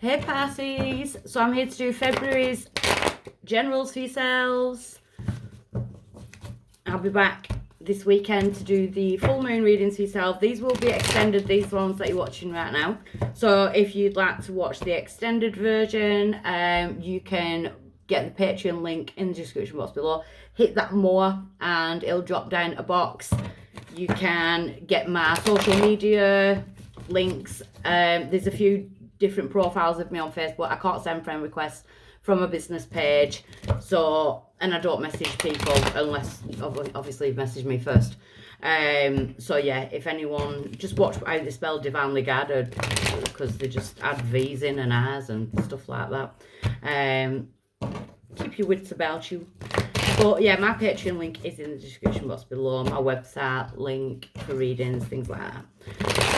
Hey Pisces, so I'm here to do February's generals for yourselves. I'll be back this weekend to do the full moon readings for yourself. These will be extended, these ones that you're watching right now. So if you'd like to watch the extended version, you can get the Patreon link in the description box below. Hit that more and it'll drop down a box. You can get my social media links. There's a few different profiles of me on Facebook. I can't send friend requests from a business page, so, and I don't message people unless obviously you've messaged me first. So yeah, if anyone, just watch how they spell divinely guided, because they just add V's in and R's and stuff like that. Keep your wits about you. But yeah, my Patreon link is in the description box below, my website link for readings, things like that.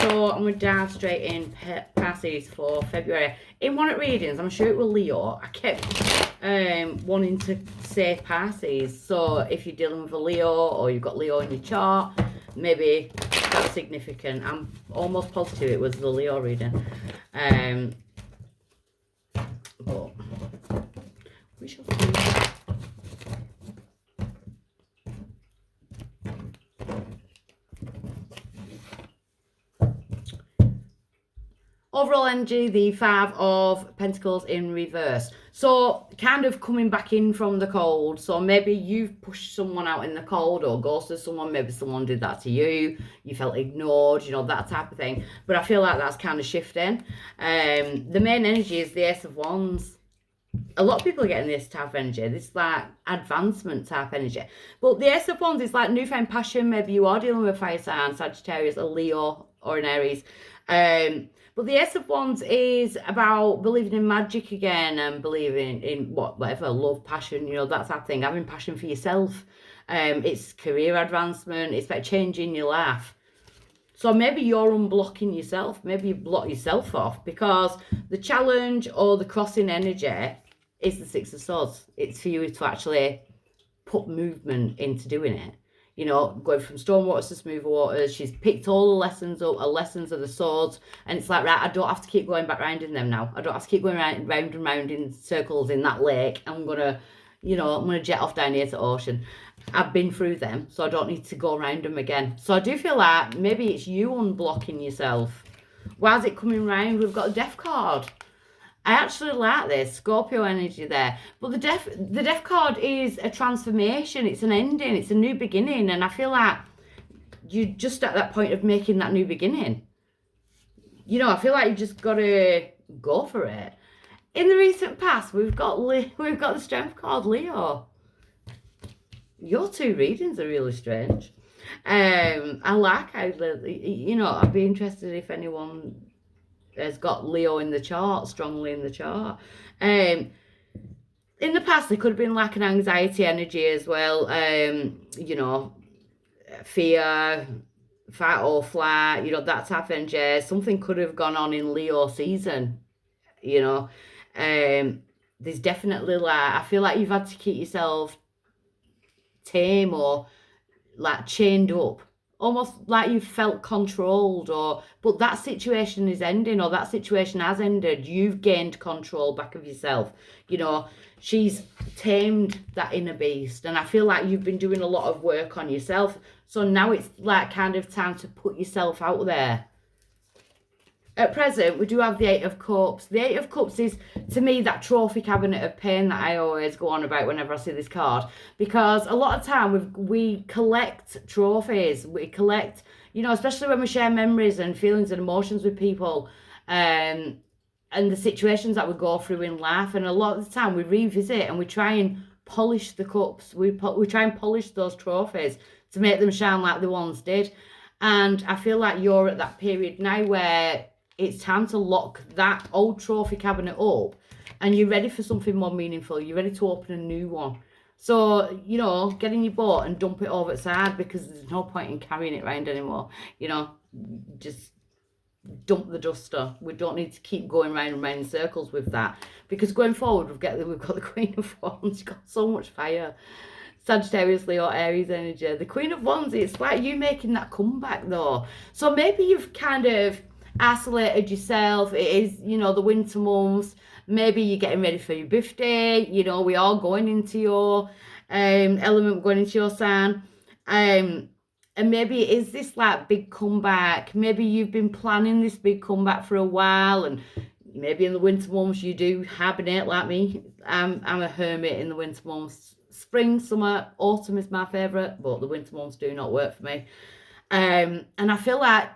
So I'm going to dive straight in, Pisces, for February. In one of readings, I'm sure it was Leo, I kept wanting to say Pisces. So if you're dealing with a Leo or you've got Leo in your chart, maybe that's significant. I'm almost positive it was the Leo reading. But we shall see. Overall energy, the Five of Pentacles in reverse. So kind of coming back in from the cold. So maybe you've pushed someone out in the cold or ghosted someone. Maybe someone did that to you. You felt ignored, you know, that type of thing. But I feel like that's kind of shifting. The main energy is the Ace of Wands. A lot of people are getting this type of energy. This like advancement type energy. But the Ace of Wands is like newfound passion. Maybe you are dealing with a fire sign, Sagittarius, a Leo, or an Aries. But the Ace of Wands is about believing in magic again and believing in whatever, love, passion, you know, that type of thing. Having passion for yourself. It's career advancement. It's about changing your life. So maybe you're unblocking yourself. Maybe you block yourself off because the challenge or the crossing energy is the Six of Swords. It's for you to actually put movement into doing it. You know, going from storm waters to smooth waters. She's picked all the lessons up, her lessons of the swords. And it's like, right, I don't have to keep going back round in them now. I don't have to keep going round and round in circles in that lake. I'm going to, you know, I'm going to jet off down here to ocean. I've been through them, so I don't need to go around them again. So I do feel like maybe it's you unblocking yourself. Why is it coming round? We've got a Death card. I actually like this Scorpio energy there, but the death card is a transformation. It's an ending. It's a new beginning, and I feel like you're just at that point of making that new beginning. You know, I feel like you just got to go for it. In the recent past, we've got the Strength card, Leo. Your two readings are really strange. I like how, you know, I'd be interested if anyone has got Leo in the chart, strongly in the chart. In the past, there could have been like an anxiety energy as well. You know, fear, fight or flight, you know, that type of energy. Something could have gone on in Leo season, you know. There's definitely like, I feel like you've had to keep yourself tame or like chained up, almost like you felt controlled, or but that situation is ending, or that situation has ended. You've gained control back of yourself. You know, she's tamed that inner beast, and I feel like you've been doing a lot of work on yourself, so now it's like kind of time to put yourself out there. At present, we do have the Eight of Cups. The Eight of Cups is, to me, that trophy cabinet of pain that I always go on about whenever I see this card. Because a lot of time, we collect trophies. We collect, you know, especially when we share memories and feelings and emotions with people. And the situations that we go through in life. And a lot of the time, we revisit and we try and polish the cups. We try and polish those trophies to make them shine like they once did. And I feel like you're at that period now where it's time to lock that old trophy cabinet up and you're ready for something more meaningful. You're ready to open a new one. So, you know, get in your boat and dump it over the side because there's no point in carrying it around anymore. You know, just dump the duster. We don't need to keep going round and round in circles with that. Because going forward, we've got the Queen of Wands. She's got so much fire. Sagittarius, Leo, Aries energy. The Queen of Wands, it's like you making that comeback though. So maybe you've kind of isolated yourself. It is, you know, the winter months. Maybe you're getting ready for your birthday. You know, we are going into your element, going into your sign. And maybe it is this like big comeback. Maybe you've been planning this big comeback for a while, and maybe in the winter months you do hibernate like me. I'm a hermit in the winter months. Spring, summer, autumn is my favourite, but the winter months do not work for me. And I feel like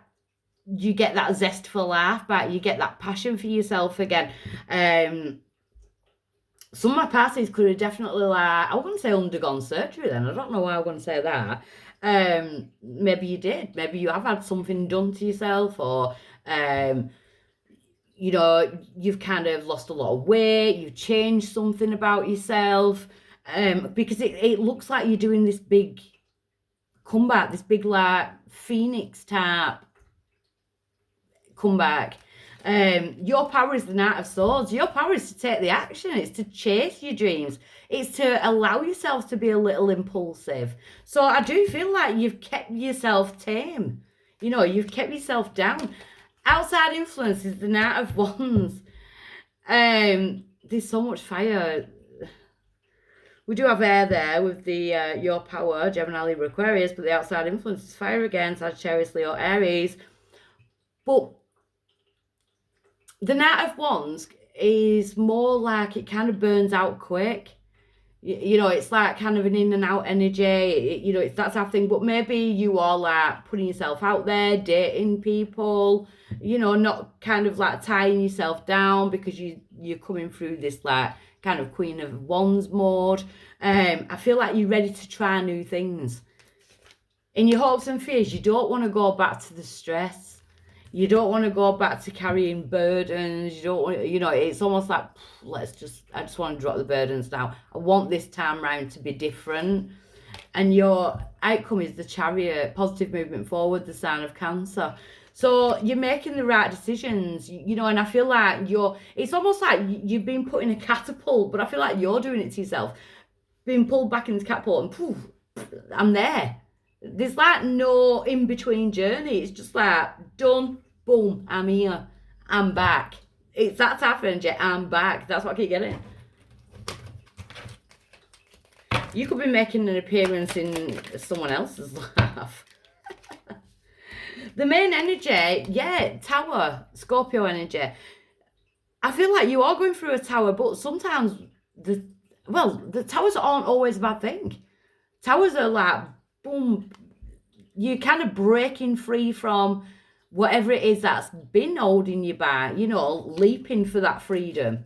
you get that zest for life back. You get that passion for yourself again. Some of my Pisces could have definitely, like, I wouldn't say undergone surgery then. I don't know why I wouldn't say that. Maybe you did. Maybe you have had something done to yourself, or you know, you've kind of lost a lot of weight, you've changed something about yourself, because it looks like you're doing this big comeback, this big like phoenix type comeback. Your power is the Knight of Swords. Your power is to take the action. It's to chase your dreams. It's to allow yourself to be a little impulsive. So I do feel like you've kept yourself tame. You know, you've kept yourself down. Outside influence is the Knight of Wands. There's so much fire. We do have air there with the your power, Gemini, Libra, Aquarius, but the outside influence is fire again, Sagittarius, Leo, Aries. But the Knight of Wands is more like it kind of burns out quick. You know, it's like kind of an in and out energy. You know, it's that type of thing. But maybe you are like putting yourself out there, dating people, you know, not kind of like tying yourself down because you're coming through this like kind of Queen of Wands mode. I feel like you're ready to try new things. In your hopes and fears, you don't want to go back to the stress. You don't want to go back to carrying burdens. You don't want, you know, it's almost like, I just want to drop the burdens now. I want this time round to be different. And your outcome is the Chariot, positive movement forward, the sign of Cancer. So you're making the right decisions, you know, and I feel like it's almost like you've been put in a catapult, but I feel like you're doing it to yourself. Being pulled back in the catapult and poof, I'm there. There's like no in-between journey. It's just like, done, boom, I'm here, I'm back. It's that type of energy, I'm back. That's what I keep getting. You could be making an appearance in someone else's life. The main energy, yeah, Tower, Scorpio energy. I feel like you are going through a tower, but sometimes the towers aren't always a bad thing. Towers are like, boom, you're kind of breaking free from whatever it is that's been holding you back, you know, leaping for that freedom.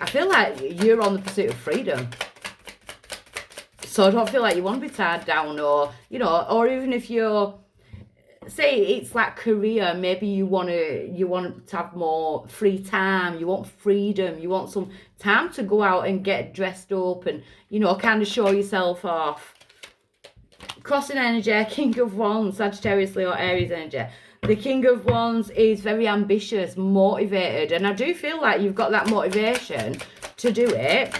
I feel like you're on the pursuit of freedom. So I don't feel like you want to be tied down, or, you know, or even if you're, say it's like career, maybe you want to have more free time, you want freedom, you want some time to go out and get dressed up and, you know, kind of show yourself off. Crossing energy, King of Wands, Sagittarius, Leo, Aries energy. The King of Wands is very ambitious, motivated, and I do feel like you've got that motivation to do it.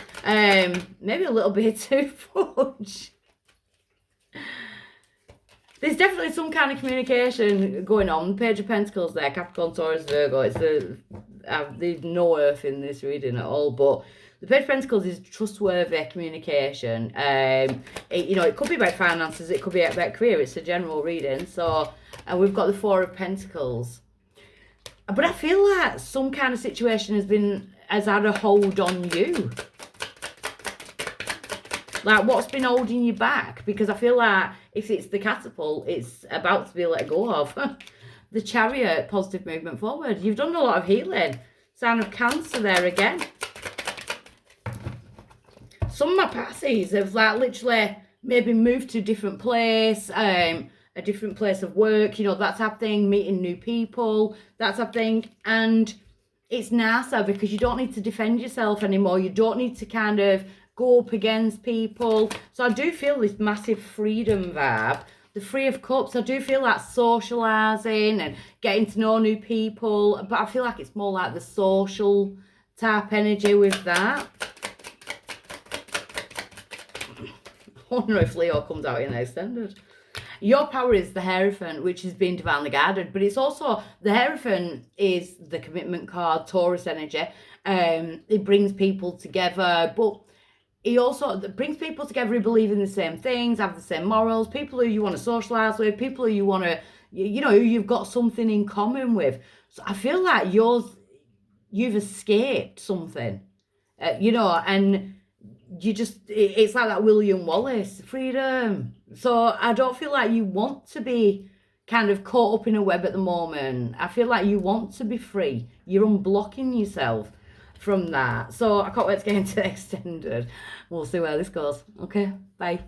Maybe a little bit too much. There's definitely some kind of communication going on. Page of Pentacles there, Capricorn, Taurus, Virgo. There's no earth in this reading at all, but the Page of Pentacles is trustworthy communication. You know, it could be about finances, it could be about career. It's a general reading. So, and we've got the Four of Pentacles. But I feel like some kind of situation has had a hold on you. Like, what's been holding you back? Because I feel like if it's the catapult, it's about to be let go of. The Chariot, positive movement forward. You've done a lot of healing. Sign of Cancer there again. Some of my Pisces have like literally maybe moved to a different place, a different place of work, you know, that type of thing, meeting new people, that type of thing. And it's nicer because you don't need to defend yourself anymore. You don't need to kind of go up against people. So I do feel this massive freedom vibe. The Three of Cups, I do feel like socialising and getting to know new people. But I feel like it's more like the social type energy with that. I wonder if Leo comes out in extended. Your power is the Hierophant, which is being divinely guided, but it's also the Hierophant is the commitment card, Taurus energy. It brings people together, but he also brings people together who believe in the same things, have the same morals, people who you want to socialise with, people who you want to, who you've got something in common with. So I feel like you've escaped something, and it's like that William Wallace, freedom. So I don't feel like you want to be kind of caught up in a web at the moment. I feel like you want to be free. You're unblocking yourself from that. So I can't wait to get into extended. We'll see where this goes. Okay, bye.